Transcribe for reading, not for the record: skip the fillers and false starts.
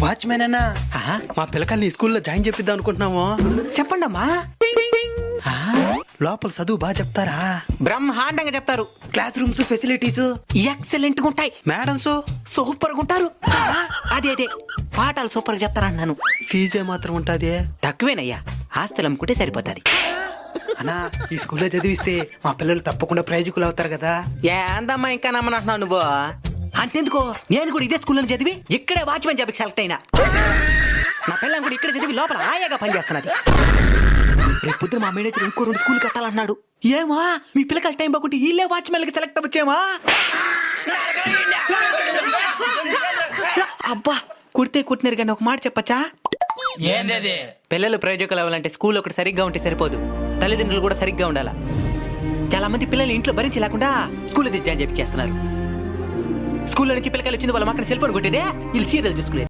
Watchman అన్నా మా పిల్లకాయల్ని స్కూల్లో జాయిన్ చేపిద్దాం అనుకుంటున్నాము. చెప్పండి అమ్మా. లోపల చదువు బాగా చెప్తారా? బ్రహ్మాండంగా చెప్తారు. క్లాస్ రూమ్స్ ఫెసిలిటీస్ ఎక్సలెంట్ గా ఉంటాయి. మేడమ్స్ సూపర్ గా ఉంటారు. అదే అదే పాఠాలు సూపర్ గా చెప్తారన్నాను. ఫీజే మాత్రం ఉంటది. తక్కువేనయ్యా, ఆస్తులు అమ్ముకుంటే సరిపోతుంది. అన్నా ఈ స్కూల్లో చదివిస్తే మా పిల్లలు తప్పకుండా ప్రయోజకులు అవుతారు కదా. ఏందమ్మా ఇంకా నమ్మనంటున్నావు నువ్వు? అంతెందుకో, నేను కూడా ఇదే స్కూల్లో చదివి ఇక్కడే వాచ్మెన్ జాబ్కి సెలెక్ట్ అయినా. నా పిల్లని కూడా ఇక్కడ చదివి లోపల ఆయాగా పనిచేస్తున్నది. రేపు పొద్దున మా మేనేజర్ ఇంకో 2 స్కూల్ కట్టాలన్నాడు. ఏమా మీ పిల్లకాయల టైం బాగుంటే వీళ్ళే వాచ్మెన్లకి సెలెక్ట్ అవ్వచ్చేమా? అబ్బా కుడితే కుట్టినారు కానీ ఒక మాట చెప్పచ్చా? ఏంది? పిల్లలు ప్రయోజకులు అవ్వాలంటే స్కూల్ ఒకటి సరిగ్గా ఉంటే సరిపోదు, తల్లిదండ్రులు కూడా సరిగ్గా ఉండాలా. చాలా మంది పిల్లలు ఇంట్లో భరించి లేకుండా స్కూల్లో జాయిన్ చేస్తున్నారు. స్కూల్లో నుంచి పిల్లకాయలు వచ్చింది వాళ్ళ అక్కడ సెల్ ఫోన్ కొట్టేదే, వీళ్ళు సీరియల్ చూసుకునేది.